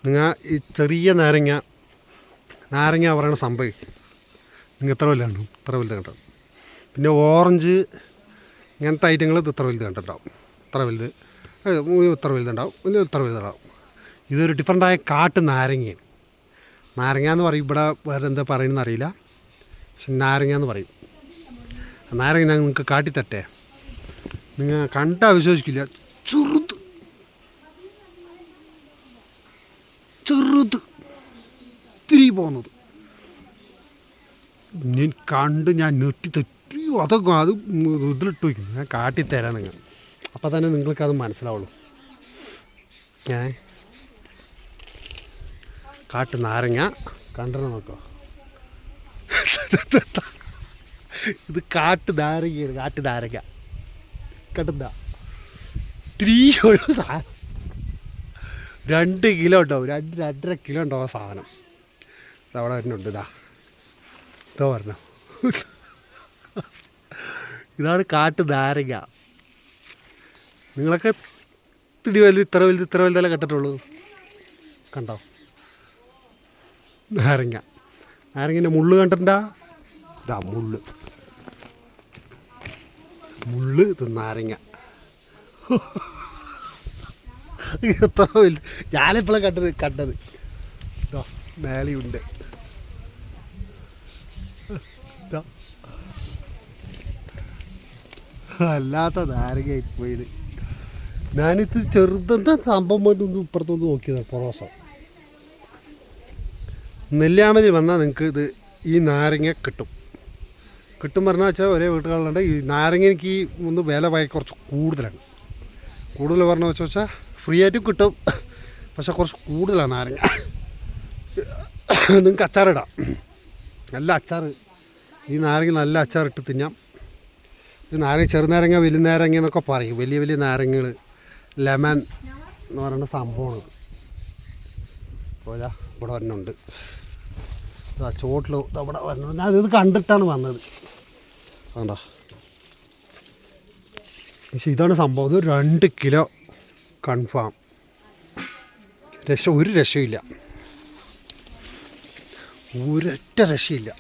നിങ്ങൾ ഈ ചെറിയ നാരങ്ങ പറയുന്ന സംഭവം നിങ്ങൾ ഇത്ര വലുതാണ്, ഇത്ര വലുത് കണ്ടാവും. പിന്നെ ഓറഞ്ച് ഇങ്ങനത്തെ ഐറ്റങ്ങൾ ഇത്ര വലുത് കണ്ടിട്ടുണ്ടാവും, ഇത്ര വലുതുണ്ടാവും, പിന്നെ ഇത്ര വലുതുണ്ടാവും. ഇതൊരു ഡിഫറൻ്റായ കാട്ട് നാരങ്ങയാണ്. നാരങ്ങ എന്ന് പറയും, ഇവിടെ വേറെ എന്താ പറയുന്നതെന്ന് അറിയില്ല, പക്ഷെ നാരങ്ങ എന്ന് പറയും. നാരങ്ങ ഞാൻ നിങ്ങൾക്ക് കാട്ടിത്തട്ടെ, നിങ്ങൾ കണ്ടാൽ വിശ്വസിക്കില്ല. ചെറുത് ഇത്തിരി പോകുന്നത് ഞാൻ നെട്ടി തെറ്റി. അതൊക്കെ അത് ഇതിലിട്ട് വയ്ക്കും, ഞാൻ കാട്ടിത്തരാം നിങ്ങൾ, അപ്പം തന്നെ നിങ്ങൾക്കത് മനസ്സിലാവുള്ളൂ. കാട്ട് നാരങ്ങ കണ്ടോ നോക്കോ, ഇത് കാട്ട് നാരങ്ങയാണ്. കാട്ട് നാരങ്ങ കണ്ട ഇത്തിരിയുള്ളൂ സാധനം. 2 കിലോ ഉണ്ടാവും, 2-2.5 കിലോ ഉണ്ടാവും ആ സാധനം. അവിടെ വരുന്നുണ്ട്, ഇതാ പറഞ്ഞോ, ഇതാണ് കാട്ട് നാരങ്ങ. നിങ്ങളൊക്കെ ഇത്ര വലുതെല്ലാം കണ്ടിട്ടുള്ളൂ. കണ്ടോ നാരങ്ങൻ്റെ മുള്ള് കണ്ടിട്ടുണ്ടാ? ഇതാ മുള്ള് ഇത് നാരങ്ങ. എത്ര വലുത്, ഞാനിപ്പോഴും കണ്ടത് ഇതാ മേലെയുണ്ട്. അല്ലാത്ത നാരങ്ങ പോയത്. ഞാനിത് ചെറുതെന്താ സംഭവം വേണ്ടി ഇപ്പുറത്തൊന്ന് നോക്കിയതാണ്. പൊറോസം നെല്ലിയാമ്പതി വന്നാൽ നിങ്ങൾക്ക് ഇത് ഈ നാരങ്ങ കിട്ടും പറഞ്ഞാൽ വെച്ചാൽ ഒരേ വീട്ടുകളിലുണ്ട്. ഈ നാരങ്ങ എനിക്ക് ഒന്ന് വില കുറച്ച് കൂടുതലാണ്. കൂടുതൽ പറഞ്ഞാൽ വെച്ചാൽ ഫ്രീ ആയിട്ടും കിട്ടും, പക്ഷെ കുറച്ച് കൂടുതലാണ് നാരങ്ങ. നിങ്ങൾക്ക് അച്ചാറിടാം, നല്ല അച്ചാർ. ഈ നാരങ്ങ നല്ല അച്ചാറിട്ട് തിന്നാം. ഈ നാരങ്ങ ചെറുനാരങ്ങ വലിയ നാരങ്ങ എന്നൊക്കെ പറയും. വലിയ നാരങ്ങകൾ ലെമൺ എന്ന് പറയുന്ന സംഭവമാണ്. പോയാ ഇവിടെ വരുന്നുണ്ട്, ചോട്ടിൽ ഇവിടെ വരുന്നുണ്ട്. ഞാൻ ഇത് കണ്ടിട്ടാണ് വന്നത്. വേണ്ട, പക്ഷേ ഇതാണ് സംഭവം. ഇത് 2 കിലോ കൺഫാം. ഒരു രക്ഷയില്ല, ഒരൊറ്റ രക്ഷയില്ല.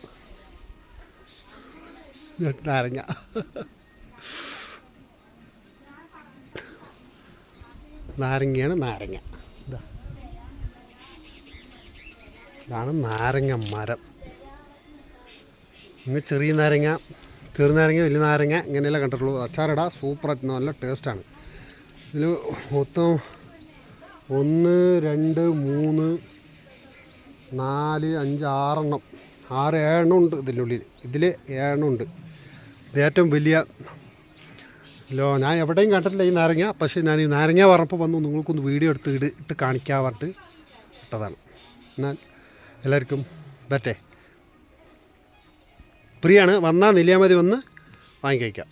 നാരങ്ങ നാരങ്ങയാണ് നാരങ്ങ. ഇതാണ് നാരങ്ങ മരം. നിങ്ങൾ ചെറിയ നാരങ്ങ, ചെറുനാരങ്ങ, വലിയ നാരങ്ങ ഇങ്ങനെയെല്ലാം കണ്ടിട്ടുള്ളൂ. അച്ചാറിടാം, സൂപ്പറായിട്ട് നല്ല ടേസ്റ്റാണ്. ഇതിൽ മൊത്തം 1 2 3 4 5 6 എണ്ണം, 6-7 എണ്ണം ഉണ്ട് ഇതിനുള്ളിൽ. ഇതിൽ 7 എണ്ണം ഉണ്ട്. ഇത് ഏറ്റവും വലിയ ഞാൻ എവിടെയും കണ്ടിട്ടില്ല ഈ നാരങ്ങ. പക്ഷേ ഞാൻ ഈ നാരങ്ങ പറഞ്ഞപ്പോൾ വന്നു നിങ്ങൾക്കൊന്ന് വീഡിയോ എടുത്ത് ഇട്ട് കാണിക്കാൻ പറഞ്ഞിട്ട് ഇട്ടതാണ്. എന്നാൽ എല്ലാവർക്കും ബറ്റേ ഫ്രീയാണ്. വന്നാൽ നെല്ലിയാമ്പതി വന്ന് വാങ്ങിക്കഴിക്കാം.